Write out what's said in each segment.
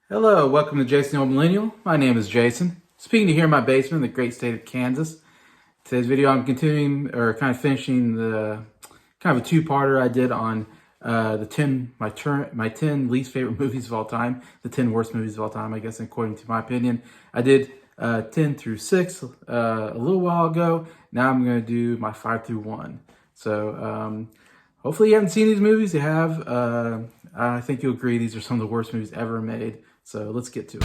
Hello, welcome to Jason the Old Millennial. My name is Jason. Speaking to you here in my basement in the great state of Kansas. Today's video I'm continuing or kind of finishing the kind of a two-parter I did on my 10 least favorite movies of all time, the 10 worst movies of all time, I guess, according to my opinion. I did 10 through 6 a little while ago. Now I'm going to do my 5 through 1. So hopefully you haven't seen these movies. You have. I think you'll agree these are some of the worst movies ever made. So let's get to it.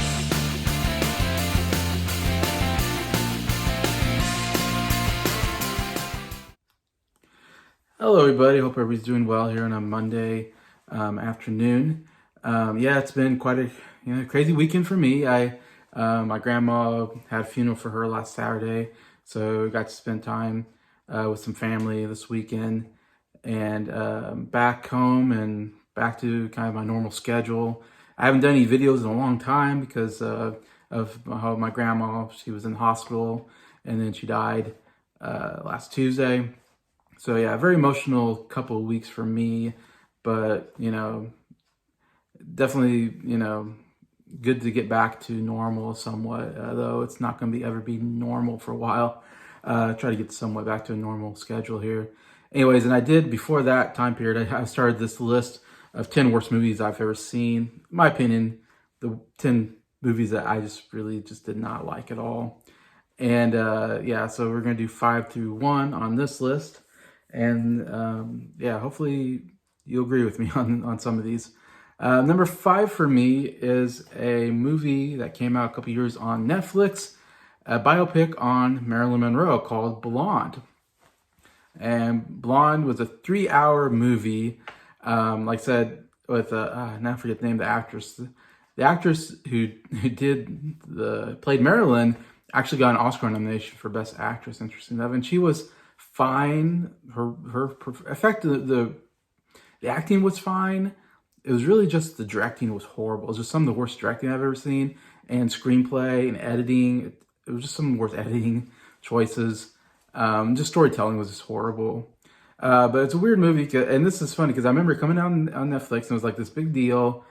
Hello everybody, hope everybody's doing well here on a Monday afternoon. Yeah, it's been quite a crazy weekend for me. My grandma had a funeral for her last Saturday, so got to spend time with some family this weekend, and back home and back to kind of my normal schedule. I haven't done any videos in a long time because of how my grandma, she was in the hospital and then she died last Tuesday. So yeah, very emotional couple of weeks for me, but definitely, good to get back to normal somewhat, though it's not going to ever be normal for a while. Try to get somewhat back to a normal schedule here. Anyways, and I did, before that time period, I started this list of 10 worst movies I've ever seen. In my opinion, the 10 movies that I really did not like at all. And yeah, so we're going to do 5 through 1 on this list. And yeah, hopefully you'll agree with me on some of these. Number 5 for me is a movie that came out a couple years on Netflix, a biopic on Marilyn Monroe called Blonde. And Blonde was a 3-hour movie. Like I said, with now I forget the name of the actress. The actress who played Marilyn actually got an Oscar nomination for Best Actress. Interesting enough, and she was fine. Her the acting was fine. It was really just the directing was horrible. It was just some of the worst directing I've ever seen, and screenplay and editing. It was just some of the worst editing choices. Just storytelling was just horrible. But it's a weird movie, and this is funny because I remember coming out on Netflix and it was like this big deal,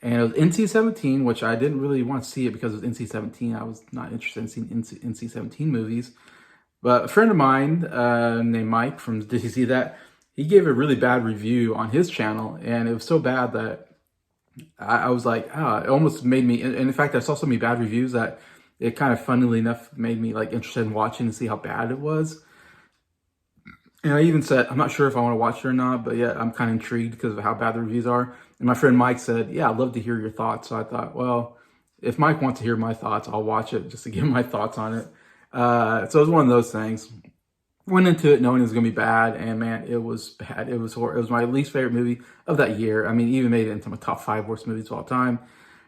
and it was NC-17, which I didn't really want to see it because it was NC-17. I was not interested in seeing NC-17 movies. But a friend of mine named Mike from Did You See That? He gave a really bad review on his channel, and it was so bad that I was like, it almost made me, and in fact, I saw so many bad reviews that it kind of, funnily enough, made me like interested in watching to see how bad it was. And I even said, I'm not sure if I want to watch it or not, but yeah, I'm kind of intrigued because of how bad the reviews are. And my friend Mike said, yeah, I'd love to hear your thoughts. So I thought, well, if Mike wants to hear my thoughts, I'll watch it just to give my thoughts on it. So it was one of those things. Went into it knowing it was going to be bad, and man, it was bad. It was horrible. It was my least favorite movie of that year. I mean, even made it into my top 5 worst movies of all time.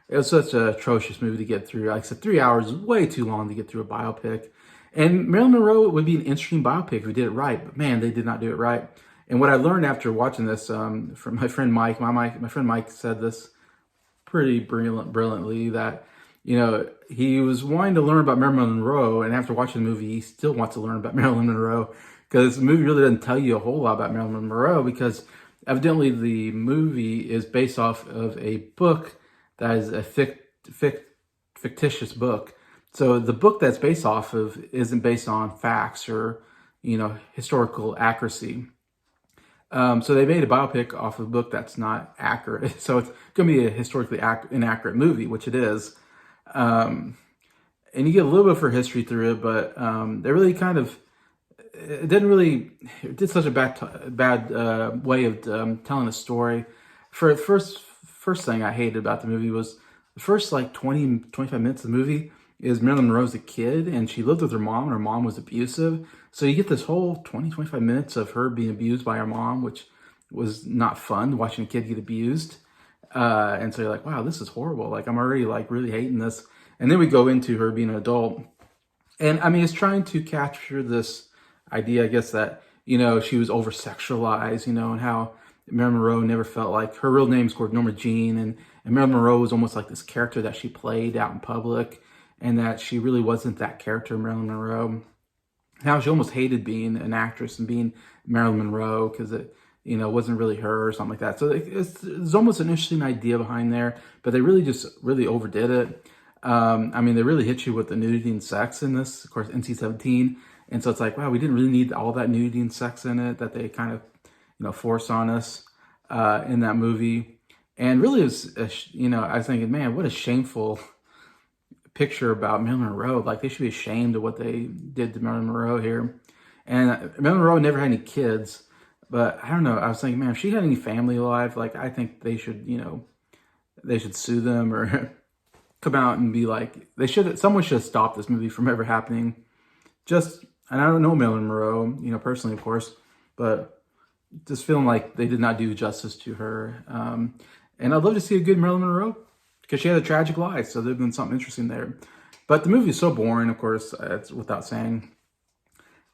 It was such an atrocious movie to get through. Like I said, 3 hours is way too long to get through a biopic. And Marilyn Monroe would be an interesting biopic if we did it right, but man, they did not do it right. And what I learned after watching this from my friend Mike, my friend Mike said this pretty brilliantly, that he was wanting to learn about Marilyn Monroe, and after watching the movie, he still wants to learn about Marilyn Monroe, because the movie really doesn't tell you a whole lot about Marilyn Monroe, because evidently the movie is based off of a book that is a fictitious book. So the book that's based off of isn't based on facts or, historical accuracy. So they made a biopic off of a book that's not accurate. So it's going to be a historically inaccurate movie, which it is. And you get a little bit for history through it, but they really it did such a bad way of telling a story. For the first thing I hated about the movie was the first 25 minutes of the movie is Marilyn Monroe's a kid, and she lived with her mom, and her mom was abusive. So you get this whole 25 minutes of her being abused by her mom, which was not fun, watching a kid get abused. And so you're like, wow, this is horrible. Like I'm already like really hating this. And then we go into her being an adult. And I mean, it's trying to capture this idea, I guess, that, she was over sexualized, and how Marilyn Monroe never felt like her real name's called Norma Jean. And Marilyn Monroe was almost like this character that she played out in public, and that she really wasn't that character, Marilyn Monroe. How she almost hated being an actress and being Marilyn Monroe because it, wasn't really her or something like that. So it's almost an interesting idea behind there, but they really just really overdid it. I mean, they really hit you with the nudity and sex in this, of course, NC-17. And so it's like, wow, we didn't really need all that nudity and sex in it that they kind of, force on us in that movie. And really, I was thinking, man, what a shameful picture about Marilyn Monroe. Like, they should be ashamed of what they did to Marilyn Monroe here. And Marilyn Monroe never had any kids, but I don't know. I was thinking, man, if she had any family alive, like, I think they should, they should sue them or come out and be like, someone should have stopped this movie from ever happening. And I don't know Marilyn Monroe, personally, of course, but just feeling like they did not do justice to her. And I'd love to see a good Marilyn Monroe because she had a tragic life, so there'd been something interesting there. But the movie is so boring, of course, it's without saying.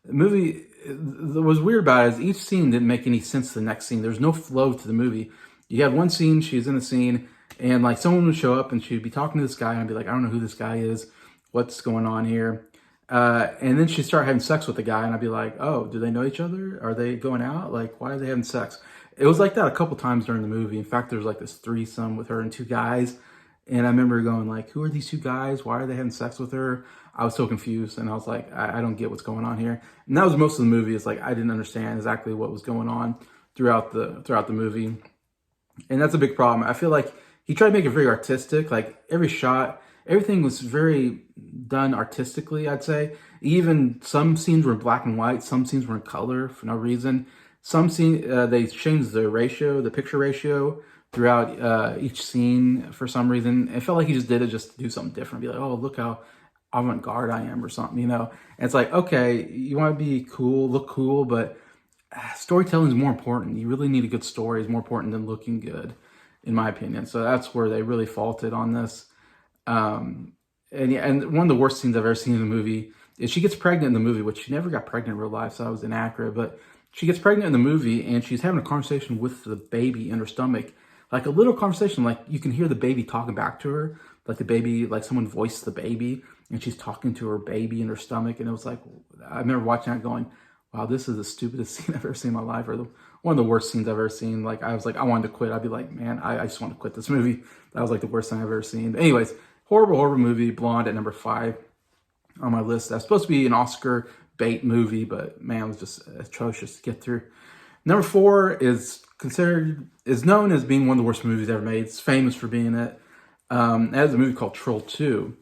The movie, what was weird about it is each scene didn't make any sense to the next scene. There's no flow to the movie. You had one scene, she's in a scene, and like someone would show up and she'd be talking to this guy and I'd be like, I don't know who this guy is. What's going on here? And then she'd start having sex with the guy and I'd be like, oh, do they know each other? Are they going out? Like, why are they having sex? It was like that a couple times during the movie. In fact, there was like this threesome with her and two guys. And I remember going like, who are these two guys? Why are they having sex with her? I was so confused and I was like, I don't get what's going on here. And that was most of the movie. It's like, I didn't understand exactly what was going on throughout the movie. And that's a big problem. I feel like he tried to make it very artistic. Like every shot, everything was very done artistically, I'd say. Even some scenes were in black and white. Some scenes were in color for no reason. Some scenes, they changed the picture ratio throughout each scene for some reason. It felt like he just did it just to do something different. Be like, oh, look how avant-garde I am or something, And it's like, okay, you want to be cool, look cool, but storytelling is more important. You really need a good story. It's more important than looking good, in my opinion. So that's where they really faulted on this. And one of the worst scenes I've ever seen in the movie is she gets pregnant in the movie, which she never got pregnant in real life, so that was inaccurate. But she gets pregnant in the movie, and she's having a conversation with the baby in her stomach, like a little conversation, like you can hear the baby talking back to her, like the baby, like someone voiced the baby, and she's talking to her baby in her stomach. And it was like, I remember watching that going, wow, this is the stupidest scene I've ever seen in my life, or one of the worst scenes I've ever seen. Like, I was like, I wanted to quit. I'd be like, man, I just want to quit this movie. That was like the worst thing I've ever seen. But anyways, horrible movie. Blonde at number 5 on my list. That's supposed to be an Oscar bait movie, but man, it was just atrocious to get through. Number 4 is known as being one of the worst movies ever made. It's famous for being it. That is a movie called Troll 2.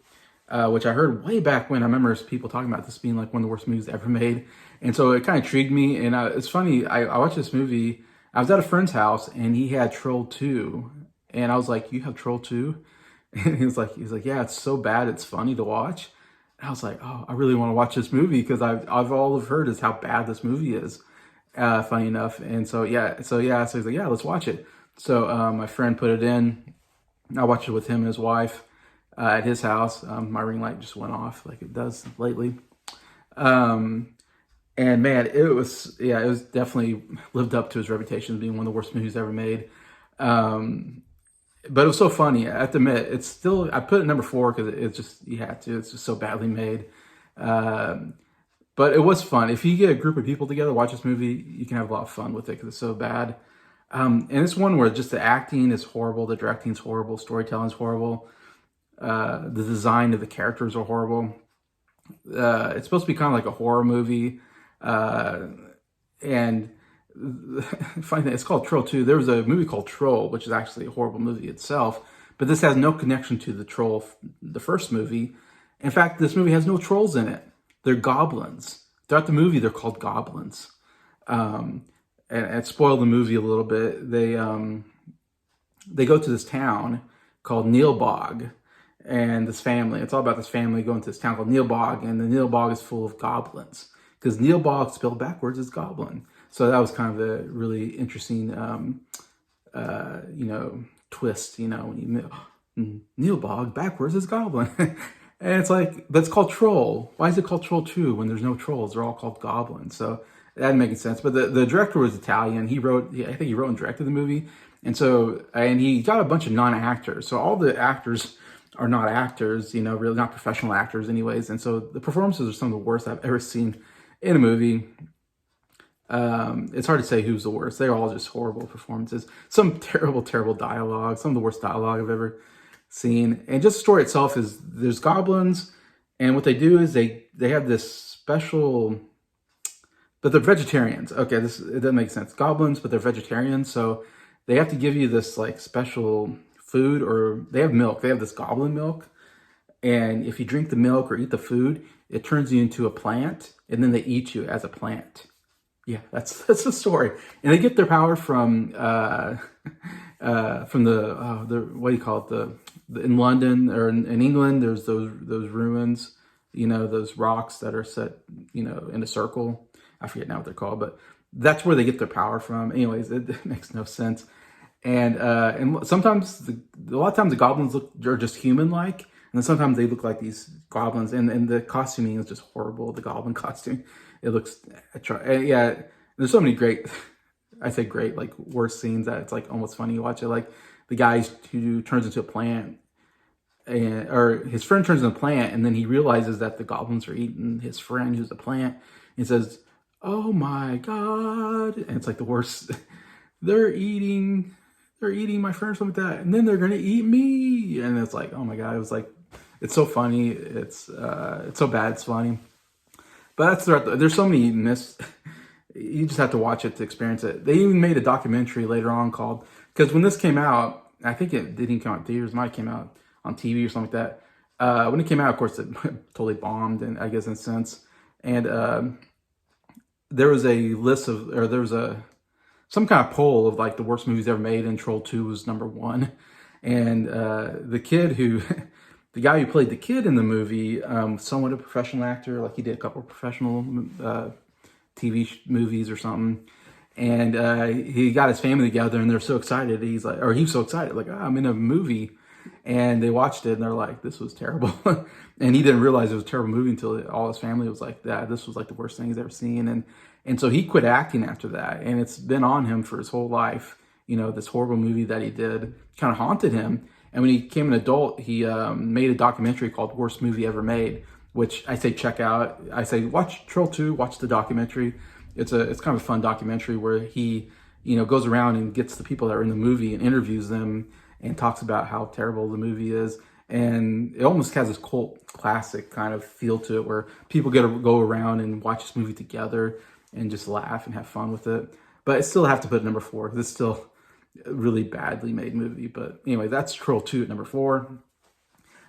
Which I heard way back when. I remember people talking about this being like one of the worst movies ever made. And so it kind of intrigued me. And it's funny, I watched this movie. I was at a friend's house and he had Troll 2. And I was like, you have Troll 2? And he's like, yeah, it's so bad, it's funny to watch. And I was like, oh, I really want to watch this movie because I've all I've heard is how bad this movie is. Funny enough. And so he's like, yeah, let's watch it. So my friend put it in. I watched it with him and his wife. At his house. My ring light just went off like it does lately. And man, it was definitely lived up to his reputation as being one of the worst movies ever made. But it was so funny. I have to admit, it's still, I put it number 4 because it's just, you had to, it's just so badly made. But it was fun. If you get a group of people together, watch this movie, you can have a lot of fun with it because it's so bad. And it's one where just the acting is horrible, the directing is horrible, storytelling is horrible. The design of the characters are horrible. It's supposed to be kind of like a horror movie. And funny thing, it's called Troll 2. There was a movie called Troll, which is actually a horrible movie itself. But this has no connection to the first movie. In fact, this movie has no trolls in it. They're goblins. Throughout the movie, they're called goblins. And it spoiled the movie a little bit. They go to this town called Neilbog. And this family, it's all about this family going to this town called Neilbog, and the Neilbog is full of goblins because Neilbog spelled backwards is goblin. So that was kind of a really interesting, twist, when Neil Bog backwards is Goblin. And it's like, that's called Troll. Why is it called Troll 2 when there's no trolls? They're all called goblins. So that didn't make sense. But the director was Italian. I think he wrote and directed the movie. And he got a bunch of non-actors. So all the actors are not actors, really not professional actors anyways. And so the performances are some of the worst I've ever seen in a movie. It's hard to say who's the worst. They're all just horrible performances. Some terrible, terrible dialogue. Some of the worst dialogue I've ever seen. And just the story itself is there's goblins, and what they do is they have this special, but they're vegetarians. Okay, it doesn't make sense. Goblins, but they're vegetarians, so they have to give you this like special food, or they have milk. They have this goblin milk, and if you drink the milk or eat the food, it turns you into a plant, and then they eat you as a plant. Yeah, that's the story. And they get their power from the what do you call it, in London or in England, there's those ruins, those rocks that are set, in a circle. I forget now what they're called, but that's where they get their power from. Anyways, it makes no sense. And sometimes a lot of times the goblins are just human-like, and then sometimes they look like these goblins, and the costuming is just horrible. The goblin costume, it looks, yeah. There's so many great, I say great, like worst scenes that it's like almost funny to watch it. Like the guy who turns into a plant, or his friend turns into a plant, and then he realizes that the goblins are eating his friend who's a plant. And he says, "Oh my God!" And it's like the worst. They're eating my friend or something like that, and then they're gonna eat me. And it's like, oh my God! It was like, it's so funny. It's so bad. It's funny. But there's so many you just have to watch it to experience it. They even made a documentary later on called, because when this came out, I think it didn't come out in theaters, it might have came out on TV or something like that. When it came out, of course, it totally bombed, and I guess in a sense. And there was a list of, or there was some kind of poll of like the worst movies ever made, and Troll 2 was number 1. And the guy who played the kid in the movie, somewhat a professional actor, like he did a couple of professional TV movies or something. And he got his family together, and they're so excited. He was so excited, like, I'm in a movie. And they watched it, and they're like, this was terrible. And he didn't realize it was a terrible movie until all his family was like, this was like the worst thing he's ever seen. And so he quit acting after that. And it's been on him for his whole life. This horrible movie that he did kind of haunted him. And when he became an adult, he made a documentary called Worst Movie Ever Made, which I say check out. I say watch Troll 2, watch the documentary. It's kind of a fun documentary where he, goes around and gets the people that are in the movie and interviews them and talks about how terrible the movie is. And it almost has this cult classic kind of feel to it, where people get to go around and watch this movie together and just laugh and have fun with it. But I still have to put it number 4, because it's still a really badly made movie. But anyway, that's Troll 2 at number 4.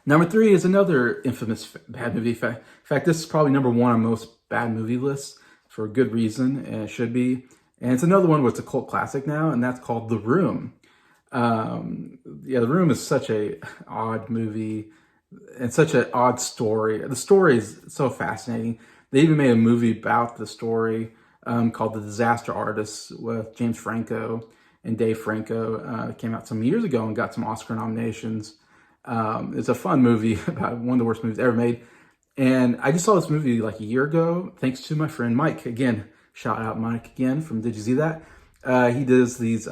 Number 3 is another infamous bad movie. In fact, this is probably number 1 on most bad movie lists for a good reason, and it should be. And it's another one where it's a cult classic now, and that's called The Room. The Room is such a odd movie and such an odd story. The story is so fascinating. They even made a movie about the story called The Disaster Artist with James Franco and Dave Franco. It came out some years ago and got some Oscar nominations. It's a fun movie about one of the worst movies ever made. And I just saw this movie like a year ago, thanks to my friend Mike. Again, shout out Mike again from Did You See That? He does these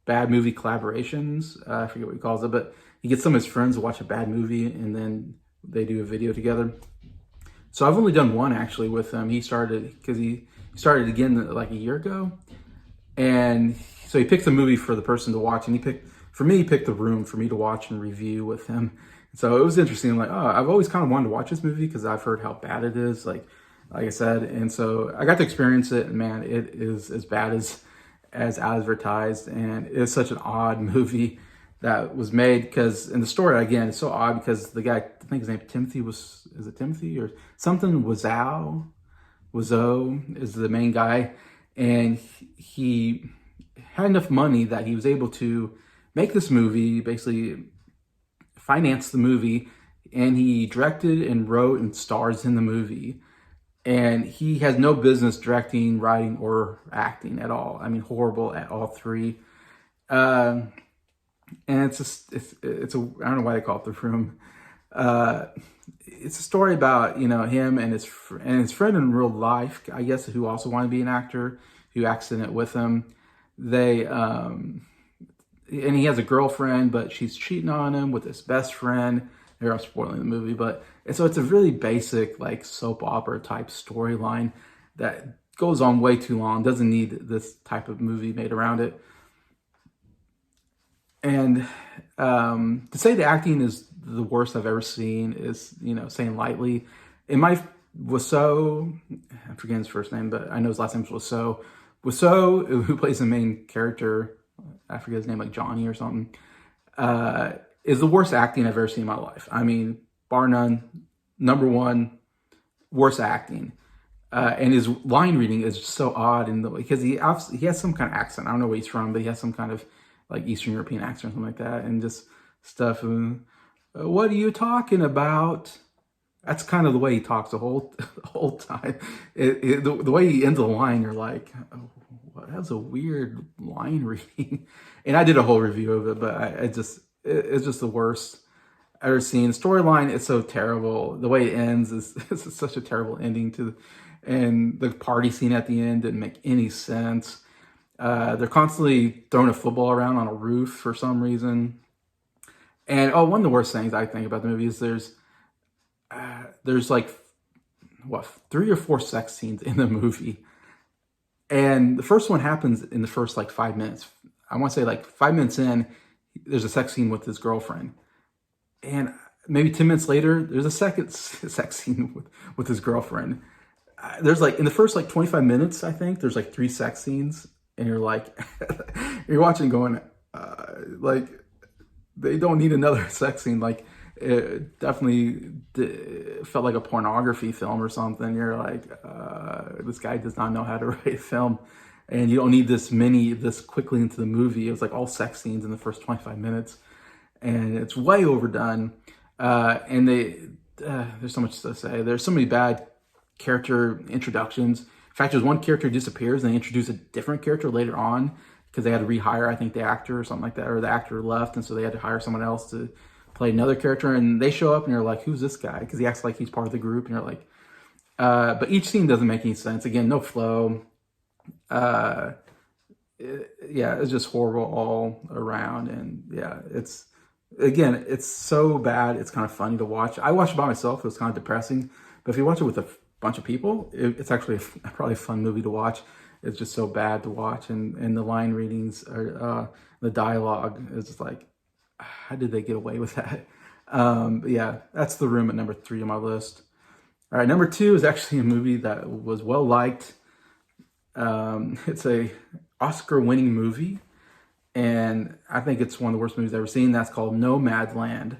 bad movie collaborations. I forget what he calls it, but he gets some of his friends to watch a bad movie, and then they do a video together. So I've only done one actually with him. He started again like a year ago. And so he picked the movie for the person to watch, and he picked The Room for me to watch and review with him. So it was interesting. I'm like, I've always kind of wanted to watch this movie because I've heard how bad it is, like I said. And so I got to experience it, and man, it is as bad as advertised. And it's such an odd movie that was made, because, and the story again is so odd because the guy, I think his name is it Timothy or something? Wiseau is the main guy. And he had enough money that he was able to make this movie, basically finance the movie, and he directed and wrote and stars in the movie. And he has no business directing, writing, or acting at all. I mean, horrible at all three. and it's a I don't know why they call it The Room. Uh, it's a story about him and his friend in real life, I guess, who also wanted to be an actor, who acts in it with him. They and he has a girlfriend, but she's cheating on him with his best friend. Here I'm spoiling the movie, but so it's a really basic like soap opera type storyline that goes on way too long. Doesn't need this type of movie made around it. And to say the acting is the worst I've ever seen is, saying lightly. It might Wiseau, I'm forgetting his first name, but I know his last name was Wiseau. Wiseau, who plays the main character, I forget his name, like Johnny or something, is the worst acting I've ever seen in my life. I mean, bar none, number one, worst acting. And his line reading is just so odd, because he has some kind of accent. I don't know where he's from, but he has some kind of like Eastern European accent or something like that, and just stuff. What are you talking about? That's kind of the way he talks the whole time. The way he ends the line, you're like, oh, that's a weird line reading. And I did a whole review of it, but it's just the worst I've ever seen. The storyline is so terrible. The way it ends is such a terrible ending and the party scene at the end didn't make any sense. They're constantly throwing a football around on a roof for some reason. And one of the worst things I think about the movie is there's like 3 or 4 sex scenes in the movie, and the first one happens in the first like 5 minutes. I want to say like 5 minutes in, there's a sex scene with his girlfriend, and maybe 10 minutes later, there's a second sex scene with his girlfriend. There's like in the first like 25 minutes, I think there's like 3 sex scenes. And you're like, you're watching going, like, they don't need another sex scene. Like, it definitely felt like a pornography film or something. You're like, this guy does not know how to write a film. And you don't need this quickly into the movie. It was like all sex scenes in the first 25 minutes. And it's way overdone. And there's so much to say. There's so many bad character introductions. In fact, there's one character disappears and they introduce a different character later on because they had to rehire, I think, the actor or something like that, or the actor left, and so they had to hire someone else to play another character. And they show up and you're like, who's this guy? Because he acts like he's part of the group, and you're like, but each scene doesn't make any sense. Again, no flow. It's just horrible all around. And yeah, it's so bad. It's kind of funny to watch. I watched it by myself. It was kind of depressing. But if you watch it with a bunch of people, it's actually probably a fun movie to watch. It's just so bad to watch, and the line readings are the dialogue is just like, how did they get away with that? But yeah, that's The Room at number 3 on my list. All right, number 2 is actually a movie that was well liked. It's a Oscar-winning movie, and I think it's one of the worst movies I've ever seen. That's called Nomadland,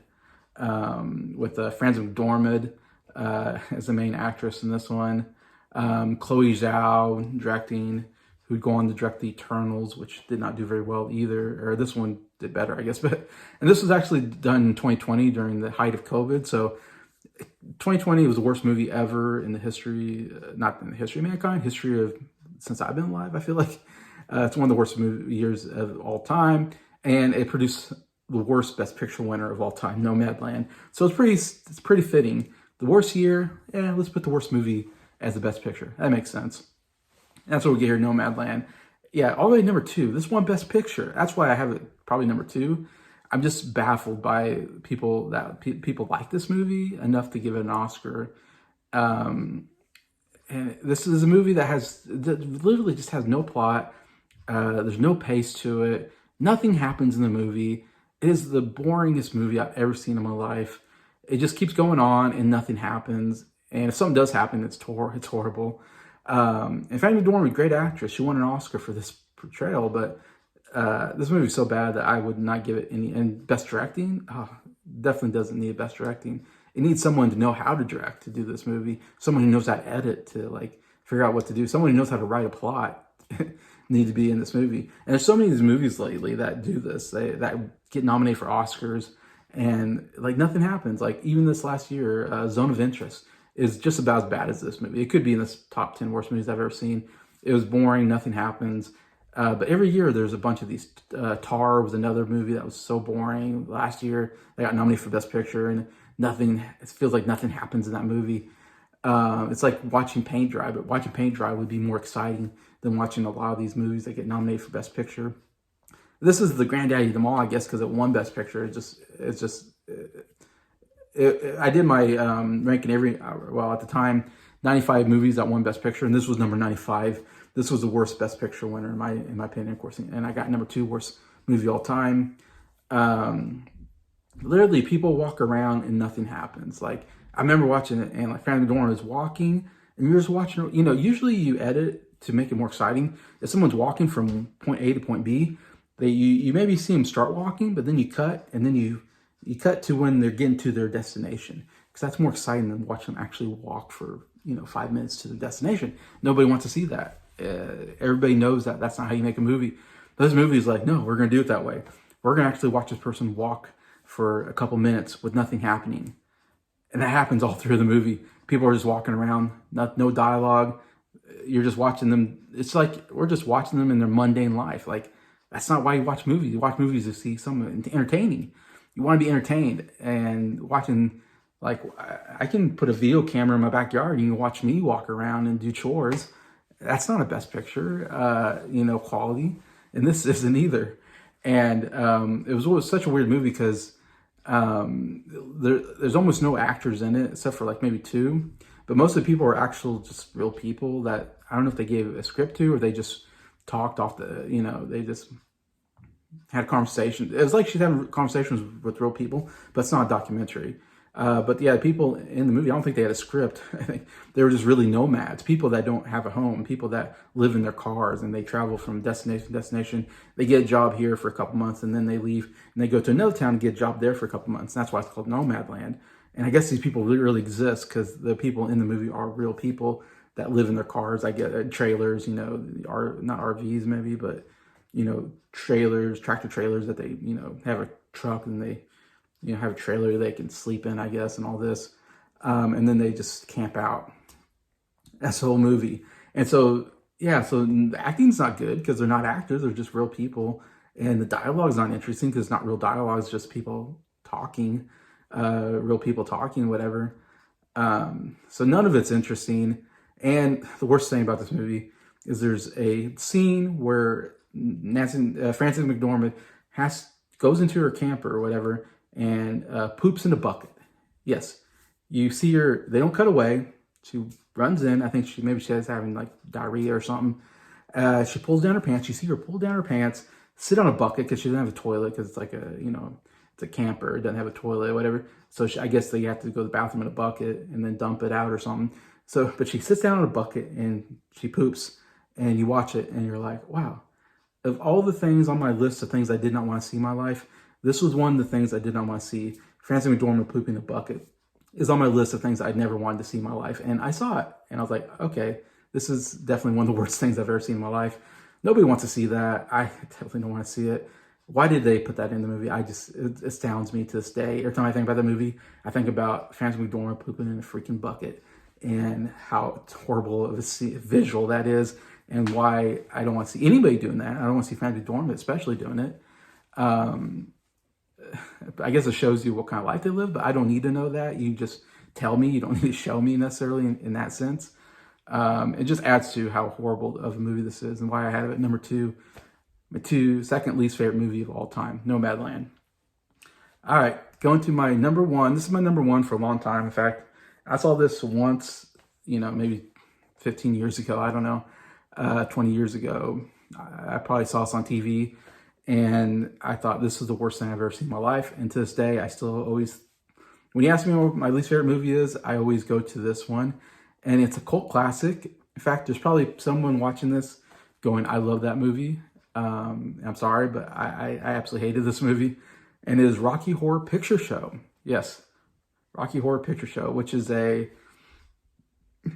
with Frances McDormand as the main actress in this one. Chloe Zhao directing, who'd go on to direct The Eternals, which did not do very well either. Or this one did better, I guess. And this was actually done in 2020 during the height of COVID. So 2020 was the worst movie ever in the history, not in the history of mankind, history of since I've been alive, I feel like. It's one of the worst years of all time. And it produced the worst Best Picture winner of all time, Nomadland. So it's pretty fitting. The worst year, let's put the worst movie as the Best Picture. That makes sense. That's what we get here, Nomadland. Yeah, all the way to number 2. This won Best Picture. That's why I have it probably number 2. I'm just baffled by people like this movie enough to give it an Oscar. And this is a movie that literally just has no plot. There's no pace to it. Nothing happens in the movie. It is the boringest movie I've ever seen in my life. It just keeps going on and nothing happens. And if something does happen, it's horrible. And Frances McDormand, great actress. She won an Oscar for this portrayal, but this movie is so bad that I would not give it any. And Best Directing, definitely doesn't need Best Directing. It needs someone to know how to direct to do this movie. Someone who knows how to edit to like figure out what to do. Someone who knows how to write a plot need to be in this movie. And there's so many of these movies lately that do this. That get nominated for Oscars and like nothing happens. Like even this last year, Zone of Interest is just about as bad as this movie. It could be in this top 10 worst movies I've ever seen. It was boring. Nothing happens. But every year there's a bunch of these. Tar was another movie that was so boring. Last year they got nominated for Best Picture, and nothing. It feels like nothing happens in that movie. It's like watching paint dry, but watching paint dry would be more exciting than watching a lot of these movies that get nominated for Best Picture. This is the granddaddy of them all, I guess, because it won Best Picture. I did my ranking at the time, 95 movies that won Best Picture, and this was number 95. This was the worst Best Picture winner in my opinion, of course, and I got number 2 worst movie all time. Literally, people walk around and nothing happens. Like, I remember watching it, and like Family Dorn is walking, and you're just watching. Usually you edit to make it more exciting. If someone's walking from point A to point B, you maybe see them start walking, but then you cut, and then you cut to when they're getting to their destination, because that's more exciting than watching them actually walk for 5 minutes to the destination. Nobody wants to see that. Everybody knows that that's not how you make a movie. This movie is like, no, we're going to do it that way. We're going to actually watch this person walk for a couple minutes with nothing happening. And that happens all through the movie. People are just walking around, no dialogue. You're just watching them. It's like we're just watching them in their mundane life. Like, that's not why you watch movies. You watch movies to see something entertaining. You want to be entertained, and watching, like, I can put a video camera in my backyard and you can watch me walk around and do chores. That's not a Best Picture, quality. And this isn't either. And it was such a weird movie because there's almost no actors in it except for like maybe 2. But most of the people are actual just real people that I don't know if they gave a script to, or they just talked off they just had conversations. It was like she's having conversations with real people, but it's not a documentary. But yeah, people in the movie, I don't think they had a script. I think they were just really nomads, people that don't have a home, people that live in their cars and they travel from destination to destination. They get a job here for a couple months and then they leave and they go to another town and get a job there for a couple months. And that's why it's called Nomadland. And I guess these people really exist because the people in the movie are real people that live in their cars. I get trailers, are not RVs maybe, but trailers, tractor trailers that they, have a truck and they, have a trailer they can sleep in, I guess, and all this. And then they just camp out. That's the whole movie. And so, yeah, so the acting's not good because they're not actors. They're just real people. And the dialogue's not interesting because it's not real dialogue. It's just people talking, real people talking, whatever. So none of it's interesting. And the worst thing about this movie is there's a scene where Frances McDormand goes into her camper or whatever and poops in a bucket. Yes, you see her. They don't cut away. She runs in. I think she was having like diarrhea or something. She pulls down her pants. You see her pull down her pants, sit on a bucket because she doesn't have a toilet because it's like it's a camper. It doesn't have a toilet or whatever. So I guess they have to go to the bathroom in a bucket and then dump it out or something. So, but she sits down in a bucket and she poops, and you watch it and you're like, wow. Of all the things on my list of things I did not want to see in my life, this was one of the things I did not want to see. Frances McDormand pooping in a bucket is on my list of things I'd never wanted to see in my life. And I saw it and I was like, okay, this is definitely one of the worst things I've ever seen in my life. Nobody wants to see that. I definitely don't want to see it. Why did they put that in the movie? It astounds me to this day. Every time I think about the movie, I think about Frances McDormand pooping in a freaking bucket and how horrible of a visual that is, and why I don't want to see anybody doing that. I don't want to see Frances McDormand especially doing it. I guess it shows you what kind of life they live, but I don't need to know that. You just tell me. You don't need to show me necessarily in that sense. It just adds to how horrible of a movie this is and why I have it number 2, my second least favorite movie of all time, Nomadland. All right, going to my number 1. This is my number 1 for a long time. In fact, I saw this once, maybe 15 years ago. I don't know, 20 years ago. I probably saw this on TV. And I thought this was the worst thing I've ever seen in my life. And to this day, I still always, when you ask me what my least favorite movie is, I always go to this one. And it's a cult classic. In fact, there's probably someone watching this going, I love that movie. I'm sorry, but I absolutely hated this movie. And it is Rocky Horror Picture Show. Yes, Rocky Horror Picture Show, which is a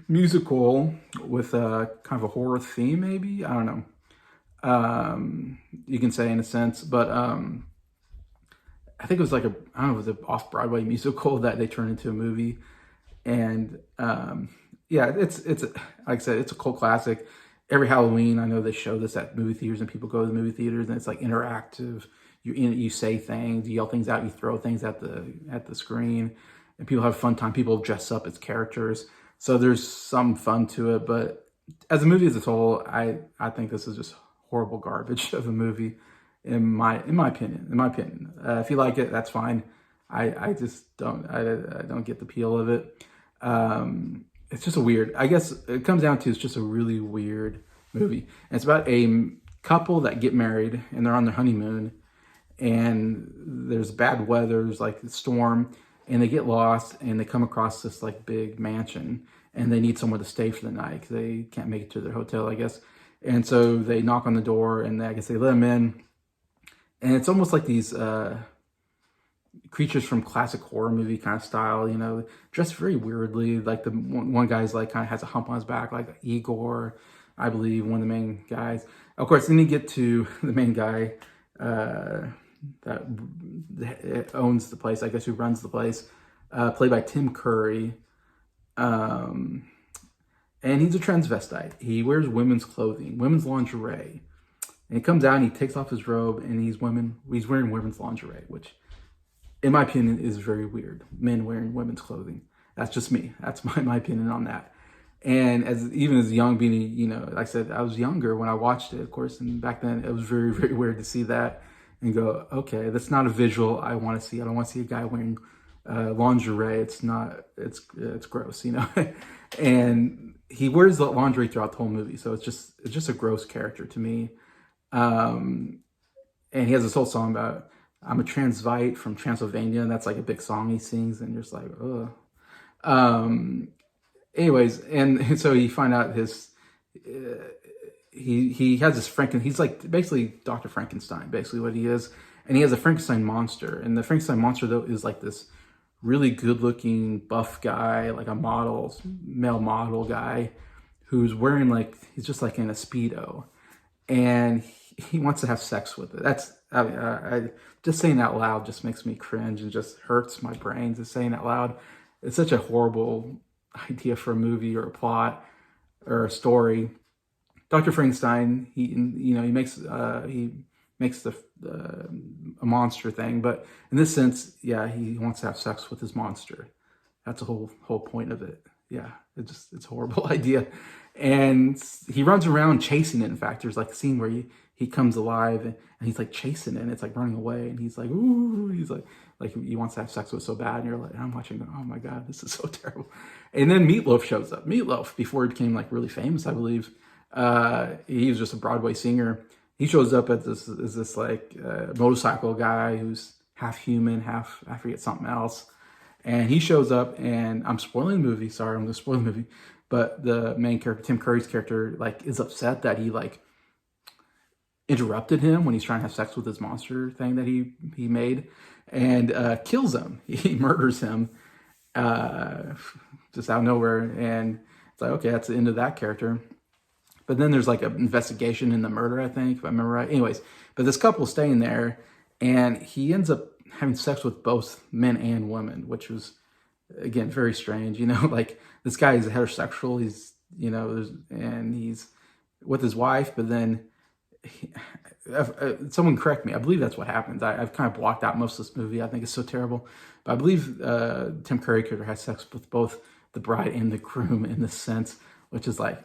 musical with a kind of a horror theme, maybe? I don't know. You can say in a sense, but I think it was like it was an off-Broadway musical that they turned into a movie. And yeah, it's like I said, it's a cult classic. every Halloween, I know they show this at movie theaters, and people go to the movie theaters, and it's like interactive. You say things, you yell things out, you throw things at the screen, and people have a fun time. People dress up as characters, so there's some fun to it. But as a movie as a whole, I think this is just horrible garbage of a movie, in my opinion. In my opinion, if you like it, that's fine. I just don't I don't get the appeal of it. It's just a weird. I guess it comes down to, it's just a really weird movie. And it's about a couple that get married, and they're on their honeymoon, and there's bad weather, there's like a storm, and they get lost, and they come across this like big mansion, and they need somewhere to stay for the night because they can't make it to their hotel, I guess. And so they knock on the door, and I guess they let them in, and it's almost like these creatures from classic horror movie kind of style, dressed very weirdly. Like the one guy's like kind of has a hump on his back, like Igor, I believe, one of the main guys. Of course, then you get to the main guy that owns the place, I guess, who runs the place, played by Tim Curry. And he's a transvestite. He wears women's clothing, women's lingerie. And he comes out and he takes off his robe, and he's wearing women's lingerie, which, in my opinion, is very weird. Men wearing women's clothing. That's just me. That's my opinion on that. And even as young, being, like I said, I was younger when I watched it, of course, and back then it was very, very weird to see that and go, okay, that's not a visual I want to see. I don't want to see a guy wearing lingerie. It's gross, And he wears the lingerie throughout the whole movie, so it's just a gross character to me. And he has this whole song about, I'm a transvite from Transylvania, and that's like a big song he sings, and you're just like, ugh. Anyways, and so you find out he has this he's like basically Dr. Frankenstein, basically what he is. And he has a Frankenstein monster, and the Frankenstein monster, though, is like this really good-looking buff guy, like a male model guy, who's wearing he's just like in a Speedo, and he wants to have sex with it. I just saying that loud just makes me cringe and just hurts my brain. Just saying that loud, it's such a horrible idea for a movie or a plot or a story. Dr. Frankenstein, he makes a monster thing, but in this sense, yeah, he wants to have sex with his monster. That's the whole point of it. Yeah, it's a horrible idea. And he runs around chasing it. In fact, there's like a scene where he comes alive, and he's like chasing it, and it's like running away, and he's like, ooh, he's like he wants to have sex with it so bad, and you're like, I'm watching, oh my God, this is so terrible. And then Meatloaf shows up. Meatloaf, before he became like really famous, I believe, he was just a Broadway singer. He shows up as this motorcycle guy who's half human, half, I forget, something else. And he shows up, and I'm spoiling the movie. Sorry, I'm going to spoil the movie. But the main character, Tim Curry's character, is upset that he interrupted him when he's trying to have sex with his monster thing that he made, and kills him. He murders him just out of nowhere. And it's like, okay, that's the end of that character. But then there's like an investigation in the murder, I think, if I remember right. Anyways, but this couple's staying there, and he ends up having sex with both men and women, which was, again, very strange. This guy is heterosexual. He's, and he's with his wife, but then someone correct me. I believe that's what happens. I've kind of blocked out most of this movie. I think it's so terrible. But I believe Tim Curry character has sex with both the bride and the groom in this sense, which is like,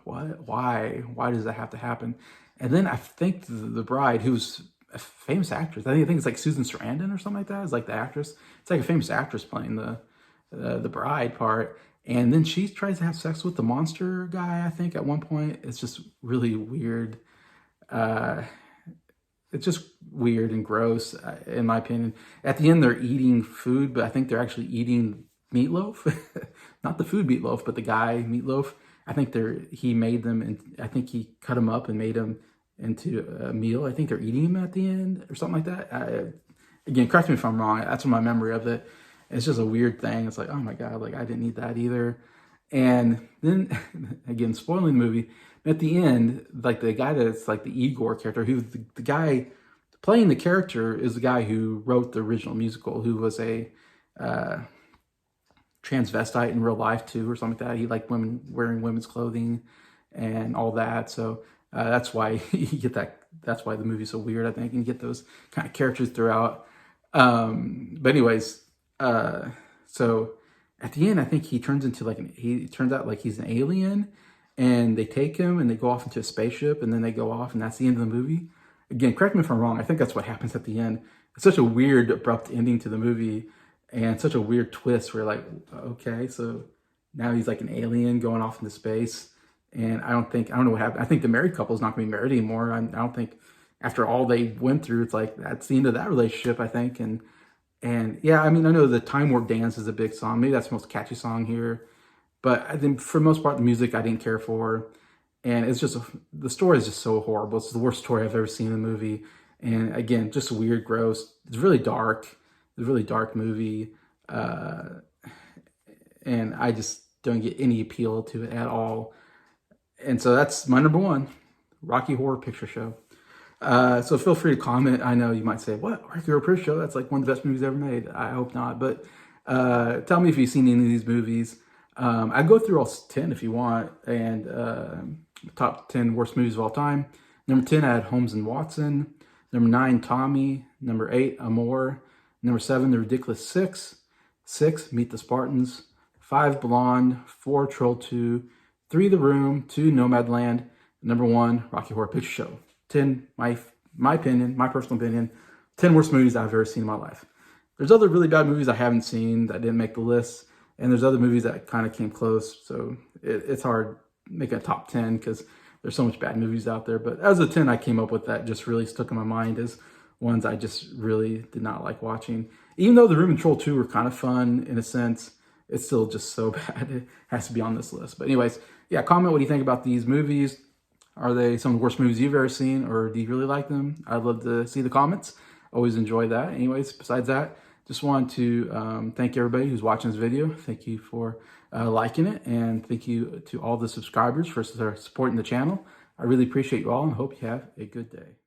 what? Why does that have to happen? And then I think the bride, who's a famous actress, I think it's like Susan Sarandon or something like that, is like the actress. It's like a famous actress playing the bride part. And then she tries to have sex with the monster guy, I think, at one point. It's just really weird. It's just weird and gross, in my opinion. At the end, they're eating food, but I think they're actually eating meatloaf. Not the food meatloaf, but the guy meatloaf. I think he made them, and I think he cut them up and made them into a meal. I think they're eating them at the end or something like that. Again, correct me if I'm wrong. That's my memory of it. It's just a weird thing. It's like, oh my God, I didn't eat that either. And then, again, spoiling the movie, at the end, the guy that's like the Igor character, who the guy playing the character is the guy who wrote the original musical, who was a transvestite in real life too, or something like that. He liked women wearing women's clothing, and all that. So that's why you get that. That's why the movie's so weird, I think, and you get those kind of characters throughout. But anyways, so at the end, I think he turns into he turns out like he's an alien, and they take him and they go off into a spaceship, and then they go off, and that's the end of the movie. Again, correct me if I'm wrong. I think that's what happens at the end. It's such a weird, abrupt ending to the movie, and such a weird twist where like, okay, so now he's like an alien going off into space. And I don't know what happened. I think the married couple is not going to be married anymore. I don't think after all they went through, it's like, that's the end of that relationship, I think. And yeah, I mean, I know the Time Warp Dance is a big song. Maybe that's the most catchy song here. But I think for the most part, the music I didn't care for. And it's just, the story is just so horrible. It's the worst story I've ever seen in a movie. And again, just weird, gross. It's really dark. It's a really dark movie. And I just don't get any appeal to it at all. And so that's my number one, Rocky Horror Picture Show. So feel free to comment. I know you might say, what, Rocky Horror Picture Show? That's like one of the best movies ever made. I hope not. But tell me if you've seen any of these movies. I go through all 10 if you want. And top 10 worst movies of all time. Number 10, I had Holmes and Watson. Number 9, Tommy. Number 8, Amour. Number 7, The Ridiculous Six. 6, Meet the Spartans. 5, Blonde. 4, Troll 2. 3, The Room. 2, Nomadland. Number 1, Rocky Horror Picture Show. 10, my opinion, my personal opinion, 10 worst movies I've ever seen in my life. There's other really bad movies I haven't seen that didn't make the list, and there's other movies that kind of came close, so it's hard making a top 10 because there's so much bad movies out there. But as a 10 I came up with that just really stuck in my mind as ones I just really did not like watching. Even though The Room and Troll 2 were kind of fun in a sense, it's still just so bad. It has to be on this list. But anyways, yeah, comment what do you think about these movies. Are they some of the worst movies you've ever seen, or do you really like them? I'd love to see the comments. Always enjoy that. Anyways, besides that, just want to thank everybody who's watching this video. Thank you for liking it, and thank you to all the subscribers for supporting the channel. I really appreciate you all and hope you have a good day.